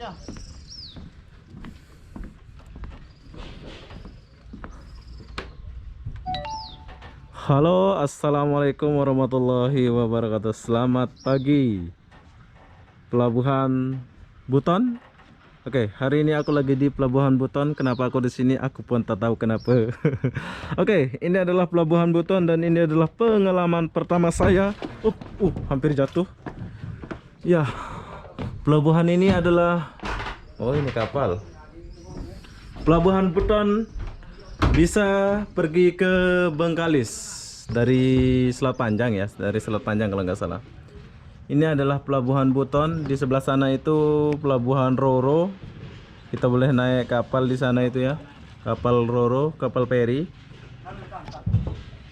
Ya. Halo, assalamualaikum warahmatullahi wabarakatuh. Selamat pagi, Pelabuhan Buton. Oke, hari ini aku lagi di Pelabuhan Buton. Kenapa aku di sini? Aku pun tak tahu kenapa. Oke, ini adalah Pelabuhan Buton dan ini adalah pengalaman pertama saya. Hampir jatuh. Ya, pelabuhan ini adalah, oh ini kapal. Pelabuhan Buton bisa pergi ke Bengkalis dari Selat Panjang ya, dari Selat Panjang kalau nggak salah. Ini adalah Pelabuhan Buton. Di sebelah sana itu Pelabuhan Roro. Kita boleh naik kapal di sana itu ya, kapal Roro, kapal feri.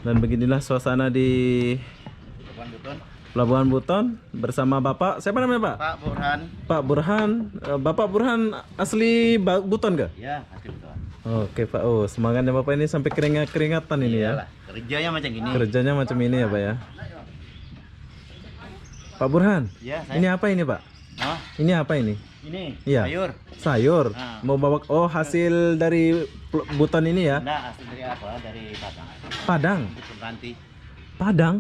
Dan beginilah suasana di Pelabuhan Buton bersama Bapak. Siapa namanya Pak? Pak Burhan. Pak Burhan. Bapak Burhan asli Buton gak? Ya, asli Buton. Oke Pak. Oh, semangatnya Bapak ini sampai keringatan ini ya. Iyalah, kerjanya macam gini. Kerjanya macam ini ya Pak ya. Pak Burhan, Ya, saya. ini apa ini Pak? Hah? Ini apa ini? Ini Iya. sayur. Sayur. Nah. Mau bawa, oh hasil dari Buton ini ya? Enggak, asli dari apa? Dari Padang. Padang. Untuk pengganti. Padang.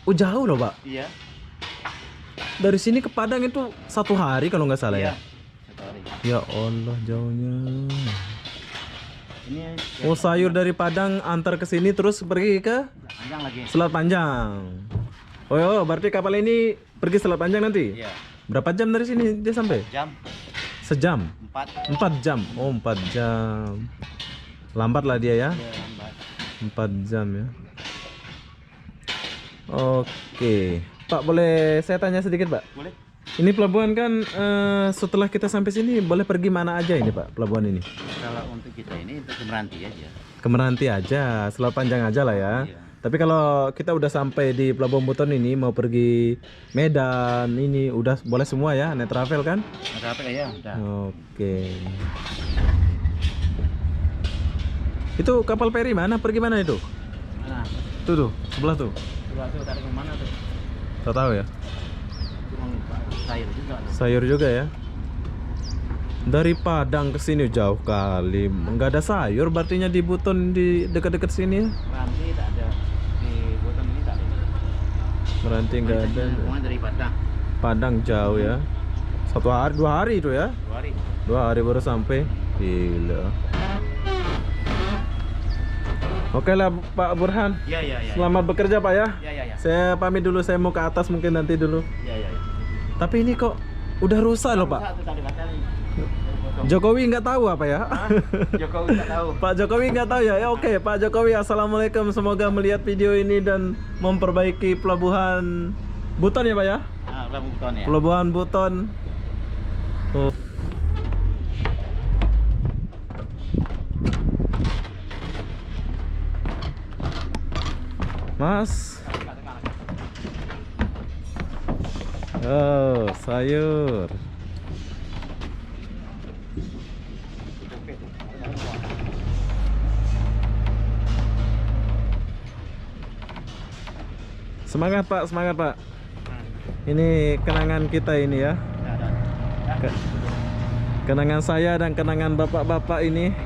Oh jauh loh Pak. Iya. Dari sini ke Padang itu 1 hari kalau nggak salah Iya. ya? Satu hari. Ya Allah jauhnya. Ini Oh sayur dari Padang antar ke sini terus pergi ke panjang lagi. Selat Panjang. Oh, berarti kapal ini pergi Selat Panjang nanti? Iya. Berapa jam dari sini dia sampai? Jam Sejam? 4. 4 jam. Oh 4 jam. Lambat lah dia ya. Ya, lambat. 4 jam ya. Oke. Pak boleh saya tanya sedikit Pak? Boleh? Ini pelabuhan kan setelah kita sampai sini boleh pergi mana aja ini Pak pelabuhan ini? Kalau untuk kita ini untuk Meranti aja. Ke Meranti aja, Selat Panjang aja lah ya. Iya. Tapi kalau kita udah sampai di Pelabuhan Buton ini mau pergi Medan ini udah boleh semua ya, net travel kan? Ada apa ya? Udah. Oke. Itu kapal feri mana? Pergi mana itu? Nah, Tuh, sebelah tuh. coba tuh tarik ke mana tuh? Tak tahu ya. Cuma sayur juga tuh. Sayur juga ya. Dari Padang ke sini jauh kali. Nggak ada sayur berartinya di Buton di dekat-dekat sini ya. Meranti tak ada. Di Buton ini tak ada. Meranti nggak ada. Pokoknya dari Padang. Padang jauh ya. 1 hari, 2 hari itu ya. 2 hari. 2 hari baru sampai. Gila. Oke lah Pak Burhan. Iya, iya, iya. Selamat bekerja Pak ya. Iya, iya, iya. Saya pamit dulu, saya mau ke atas mungkin nanti dulu. Iya, iya, iya. Tapi ini kok udah rusak loh Pak. Satu tadi batalin. Jokowi nggak tahu apa ya? Jokowi nggak tahu. Pak Jokowi nggak tahu ya. Ya oke, Pak Jokowi assalamualaikum. Semoga melihat video ini dan memperbaiki pelabuhan Buton ya Pak ya. Nah, Buton ya. Pelabuhan Buton. Oh. Mas. Oh, sayur. Semangat Pak, semangat Pak. Ini kenangan kita ini ya. Kenangan saya dan kenangan bapak-bapak ini.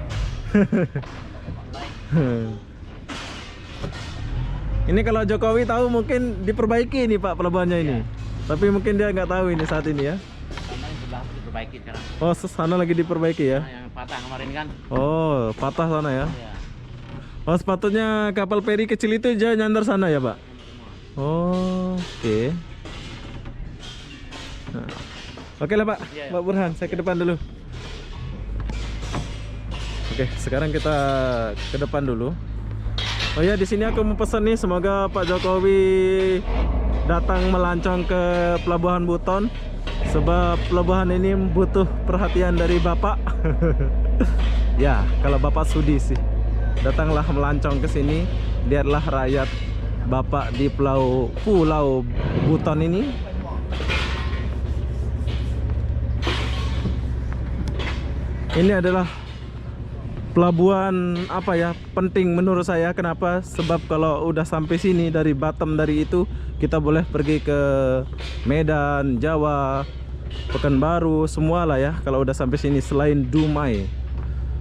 Ini kalau Jokowi tahu mungkin diperbaiki nih Pak pelabuhannya ini. Tapi mungkin dia nggak tahu ini saat ini ya. Karena yang sebelah diperbaiki sekarang. Oh, sana lagi diperbaiki ya. Nah, yang patah kemarin kan. Oh, patah sana ya. Iya. Oh, sepatutnya kapal feri kecil itu aja nyandar sana ya Pak. Oh, oke. Nah. Oke lah Pak, Iya, iya. Pak Burhan, saya ke depan dulu. Oke, sekarang kita ke depan dulu. Oh ya, di sini aku mau pesan nih, semoga Pak Jokowi datang melancong ke Pelabuhan Buton, sebab pelabuhan ini butuh perhatian dari Bapak. Ya, kalau Bapak sudi sih, datanglah melancong ke sini, lihatlah rakyat Bapak di Pulau Buton ini. Ini adalah pelabuhan apa ya, penting menurut saya. Kenapa? Sebab kalau udah sampai sini dari Batam dari itu kita boleh pergi ke Medan, Jawa, Pekanbaru, semua lah ya kalau udah sampai sini selain Dumai.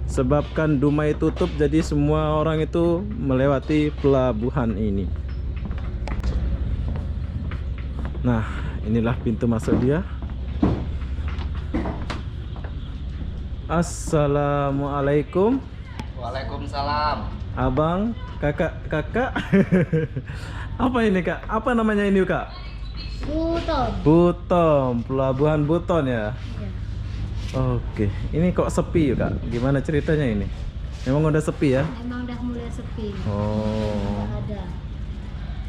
Sebabkan Dumai tutup, jadi semua orang itu melewati pelabuhan ini. Nah, inilah pintu masuk dia. Assalamualaikum. Waalaikumsalam. Abang, kakak. Apa ini kak? Apa namanya ini kak? Buton. Buton, pelabuhan Buton ya. Iya. Oke, ini kok sepi ya kak? Gimana ceritanya ini? Memang udah sepi ya? Emang udah mulai sepi. Oh, Nggak ada.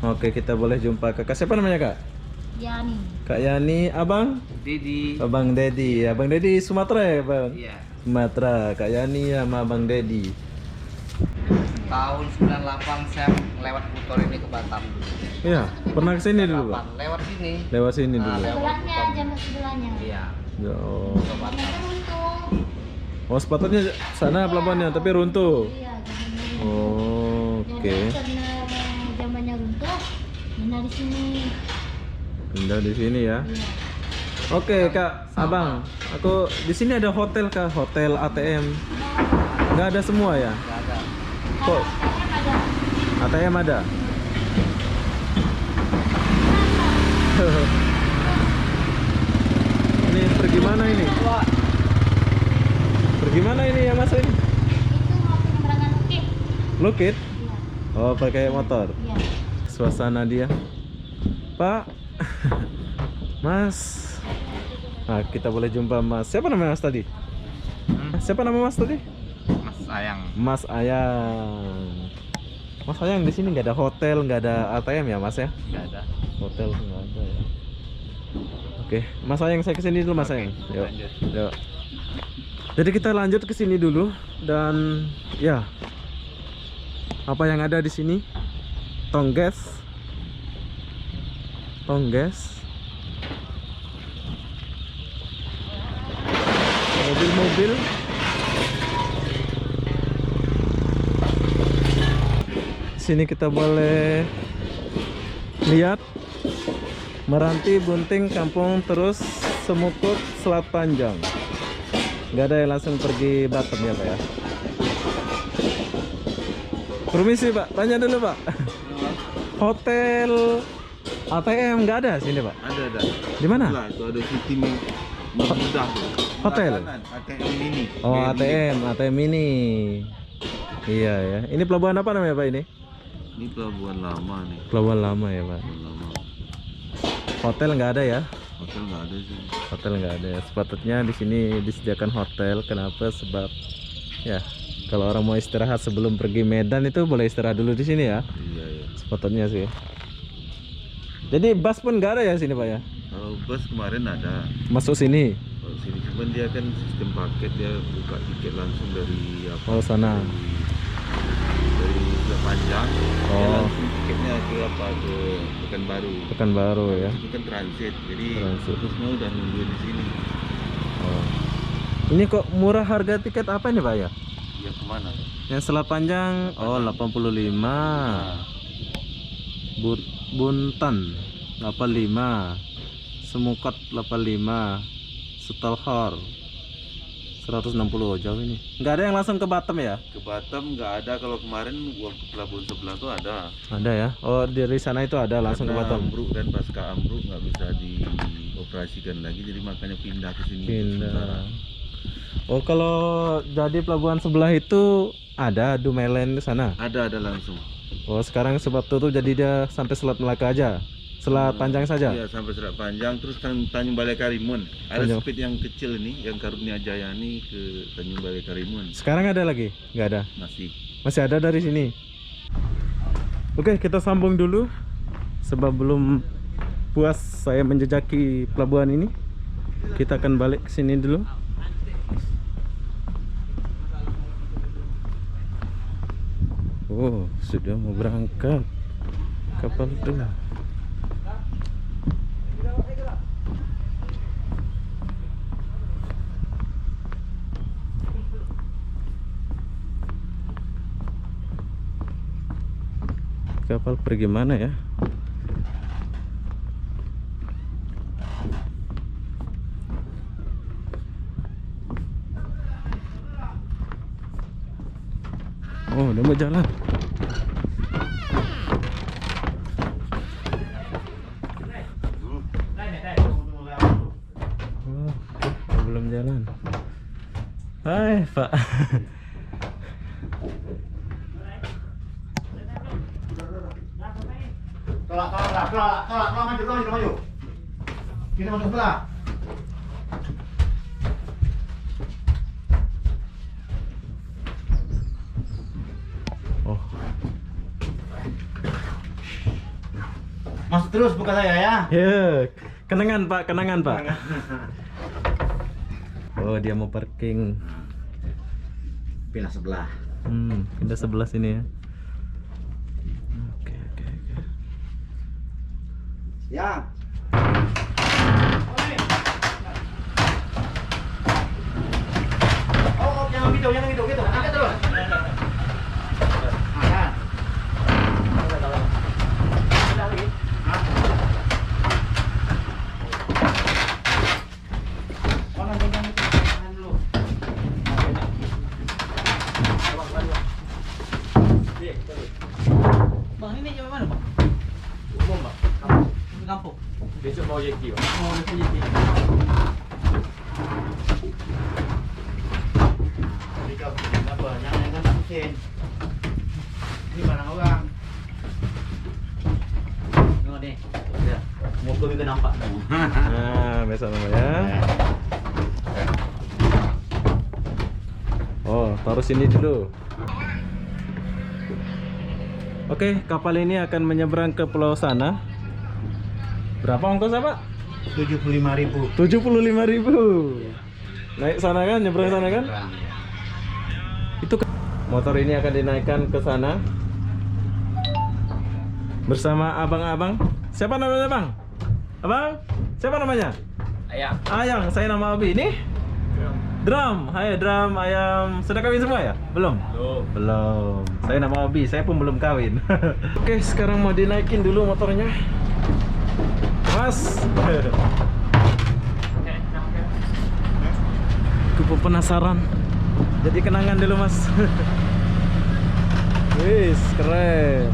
oke, kita boleh jumpa kakak. Siapa namanya kak? Yani. Kak Yani, abang? Didi. Abang Dedi. Abang Dedi Sumatera ya bang? Iya. Sumatera. Kak Yani sama abang Dedi. Tahun 98 saya lewat Buton ini ke Batam. Iya, pernah kesini dulu bang? Lewat sini. Lewat sini dulu. Sebelahnya, jamak sebelahnya. Iya. Oh. Ke Batam. Ternyata runtuh. Oh, sepatutnya sana pelabuhannya, tapi runtuh. Iya, jamannya runtuh. Oh, oke. Jadi karena zamannya runtuh, Nina di sini. Pindah di sini ya. Iya. Oke, Kak, Abang. Aku di sini ada hotel kah? Hotel ATM. Nggak ada semua ya? Nggak ada. Kok Ada. ATM ada? Ini pergi mana ini? Pergi mana ini ya Mas ini? Itu mau penyeberangan Oke. Lukit? Iya. Oh, pakai motor. Iya. Suasana dia. Pak. Mas. Nah, kita boleh jumpa Mas. Siapa namanya Mas tadi? Siapa nama Mas tadi? Mas sayang. Mas Ayang. Mas Ayang, di sini nggak ada hotel, nggak ada ATM ya Mas ya? Nggak ada. Hotel nggak ada ya. Oke, Mas Ayang, saya kesini dulu Mas Ayang. Yuk, lanjut. yuk. Jadi kita lanjut ke sini dulu dan ya, apa yang ada di sini? Tongges, mobil-mobil. Sini kita boleh lihat Meranti, Bunting, Kampung, terus Semukut, Selat Panjang. Nggak ada yang langsung pergi Batam ya Pak ya. Permisi Pak, tanya dulu Pak. Hotel ATM nggak ada sini Pak? Ada. Di mana? Lah, itu ada City mudah. Hotel? ATM mini. Oh, ATM mini. Iya ya. Ini pelabuhan apa namanya Pak ini? Ini pelabuhan lama nih. Pelabuhan lama ya Pak. Pelabuhan lama. Hotel nggak ada ya? Hotel nggak ada sih. Hotel nggak ada ya. Sepatutnya di sini disediakan hotel. Kenapa? Sebab ya kalau orang mau istirahat sebelum pergi Medan itu boleh istirahat dulu di sini ya. Iya ya. Sepatutnya sih. Jadi bus pun nggak ada ya sini Pak ya? Kalau bus kemarin ada. Masuk sini. Kalau sini cuman dia kan sistem paket, dia buka tiket langsung dari apa? Oh sana. Dari Selat Panjang. Dia Oh. langsung tiketnya ke apa? Ke Pekanbaru. Pekanbaru ya. Itu kan transit. Jadi Transit. terusnya udah nunggu di sini. Oh. Ini kok murah harga tiket apa nih Pak ya? Ya kemana? Yang Selat Panjang oh 85. Buntan 85. Semukot 85. Setelhor 160. Jauh ini. Nggak ada yang langsung ke Batam ya? Ke Batam nggak ada. Kalau kemarin waktu pelabuhan sebelah tuh ada. Ada ya. Oh, dari sana itu ada langsung ke Karena Batam. ambruk kan, pasca ambruk nggak bisa dioperasikan lagi, jadi makanya pindah ke sini. sementara. Pindah. Oh, kalau jadi pelabuhan sebelah itu ada Dumailand di sana. Ada langsung. Oh, sekarang sebab tutup jadi dia sampai Selat Melaka aja. Selat Panjang saja. Iya, sampai Selat Panjang, terus kan Tanjung Balai Karimun. Ada Tanjung. speed yang kecil ini, yang Karunia Jaya ini ke Tanjung Balai Karimun. Sekarang ada lagi? Nggak ada. Masih. Masih ada dari sini. Oke, kita sambung dulu. Sebab belum puas saya menjejaki pelabuhan ini. Kita akan balik ke sini dulu. Oh, sudah mau berangkat kapal itu. Kapal pergi mana ya? Oh, udah mau jalan. Oh, belum jalan. Hai, Pak. Tolak, maju. Kita masuk sebelah. Oh, Masuk terus buka saya ya. ya. Kenangan, Pak, kenangan, Pak. Oh, dia mau parking. Pindah sebelah. Pindah sebelah sini ya. Oke. Ya. Oh, jangan gitu. Angkat terus. Nah, Bang, ini jauh mana, Bang? Belum, Bang. Kampung. Besok mau Yeki, Bang. Oh, besok Yeki. Kenapa? Jangan mesin. Ini barang orang. Tengok nih. Ya. Muka juga nampak. Nah, besok nama ya. Oh, taruh sini dulu. Oke, kapal ini akan menyeberang ke pulau sana. Berapa ongkosnya, Pak? 75.000. 75.000. Naik sana kan, nyebrang sana kan? Itu motor ini akan dinaikkan ke sana bersama abang-abang. Siapa namanya, Bang? Abang? Siapa namanya? Ayam. Ayang, saya nama Abi. Ini? Drum. Hai, Drum, Ayam. Sudah kawin semua ya? Belum? Belum. Saya nama Abi, saya pun belum kawin. Oke, sekarang mau dinaikin dulu motornya. Mas. Aku penasaran. Jadi kenangan dulu, Mas. Wis, keren.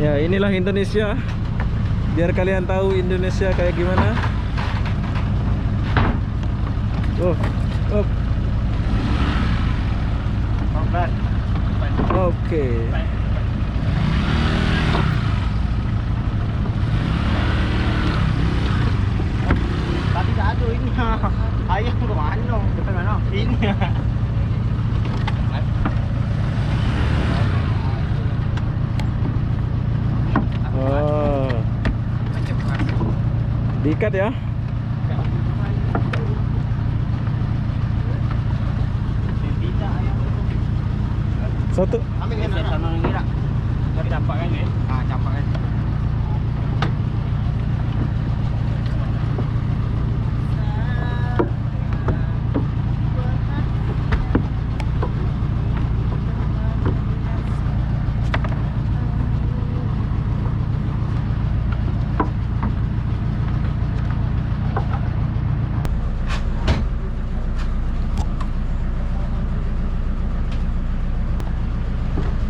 Ya, inilah Indonesia. Biar kalian tahu Indonesia kayak gimana. Oke. Tadi tak ada ini. Ayam ke mana? Depan mana? Ini. Oh. Diikat ya. Satu. Ambil yang mana? Sama ngira. Tapi campak kan ya? Ah, campak kan.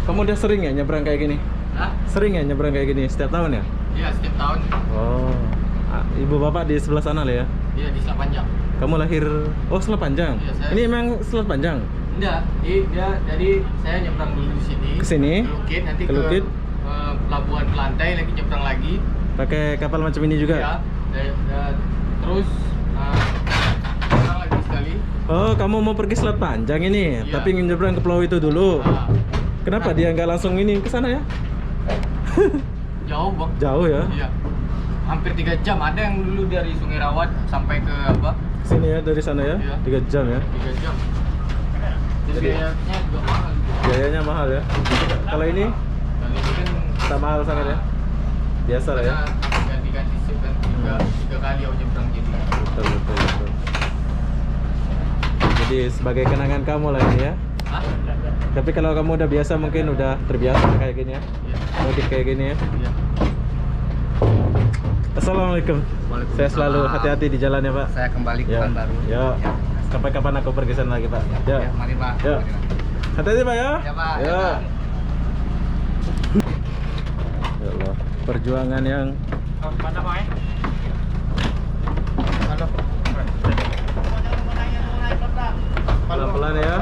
Kamu udah sering ya nyebrang kayak gini? Hah? Sering ya nyebrang kayak gini setiap tahun ya? Iya, setiap tahun. Oh. Ibu bapak di sebelah sana lah ya? Iya, di Selat Panjang. Kamu lahir Selat Panjang? Iya, saya. Ini emang Selat Panjang? Enggak, jadi saya nyebrang dulu di sini. Ke sini? Ke Lukit, nanti Ke Lukit? Pelabuhan Kelantai, lagi nyebrang lagi. Pakai kapal macam ini juga? Ya, terus nyebrang lagi sekali. Oh, kamu mau pergi Selat Panjang ini, Iya. tapi nyebrang ke pulau itu dulu. Nah, Kenapa dia nggak langsung ini ke sana ya? jauh, Bang. Jauh ya? Iya. Hampir 3 jam. Ada yang dulu dari Sungai Rawat sampai ke apa? Sini ya, dari sana ya? Iya. 3 jam ya? 3 jam. Dan Jadi- biayanya juga mahal. Biayanya mahal ya? Kalau ini Kali ini kan tak mahal sangat ya? Biasa lah ya? ganti-ganti sip kan tiga kali aku nyebrang jadi. Betul. Jadi sebagai kenangan kamu lah ini ya? Hah? Tapi kalau kamu udah biasa mungkin udah terbiasa kayak gini ya? Iya. Mudik kayak gini ya? Iya. Assalamualaikum. Waalaikumsalam. Saya selalu hati-hati di jalan ya Pak. Saya kembali ke Ya. Pekanbaru. Ya. Ya. Kapan-kapan aku pergi sana lagi, Pak. Ya. Mari Pak. Ya. Hati-hati, Pak ya. Ya, Pak. Ya. Ya, Pak. Ya Allah, perjuangan yang Mana Pak ya? Halo. pelan-pelan ya.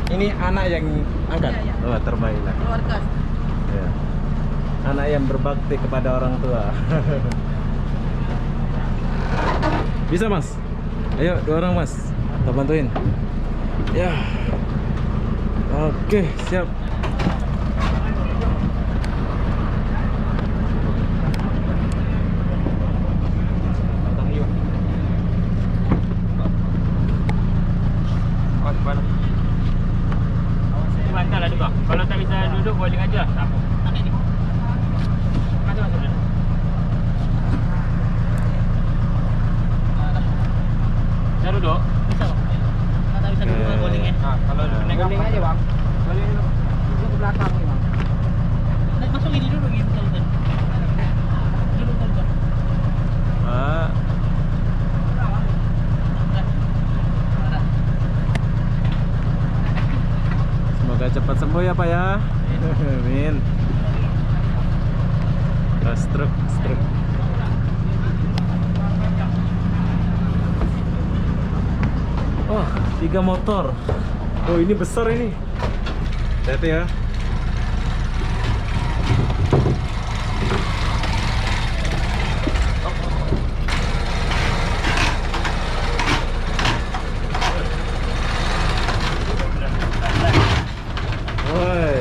Ini anak yang angkat. Oh, terbaik lah. Keluarga. Ya. Anak yang berbakti kepada orang tua. Bisa, Mas? Ayo, 2 orang, Mas. Kita bantuin. Ya. Oke, siap. Oh, di mana? Bantal lah juga. Kalau tak bisa duduk boleh aja. Tak apa. Masuk dulu. Bisa duduk? Bisa bang. Kalau bisa duduk Oke. bowlingnya. Kalau naik Guling aja Bang. Boleh dulu. Duduk ke belakang nih Bang. Naik masuk ini dulu gitu betul. Duduk betul. Pak. Semoga cepat sembuh ya, Pak ya. Amin. Stroke. Oh, 3 motor. Oh, ini besar ini. Hati-hati ya. Woi,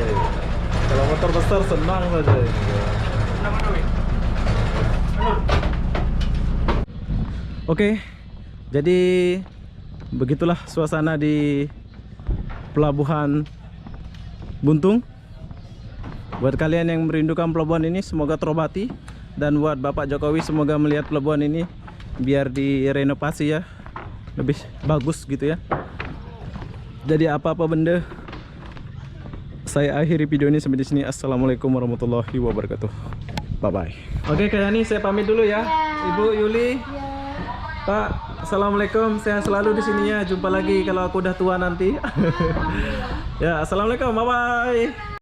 kalau motor besar senang saja ini. Oke, jadi begitulah suasana di Pelabuhan Buntung. Buat kalian yang merindukan pelabuhan ini, semoga terobati. Dan buat Bapak Jokowi, semoga melihat pelabuhan ini biar direnovasi ya, lebih bagus gitu ya. Jadi apa-apa benda, saya akhiri video ini sampai di sini. Assalamualaikum warahmatullahi wabarakatuh. Bye bye. Oke, kayak ini saya pamit dulu ya. Ibu Yuli, Pak, assalamualaikum. Sehat selalu di sini ya. Jumpa lagi kalau aku udah tua nanti. Ya, assalamualaikum. Bye bye.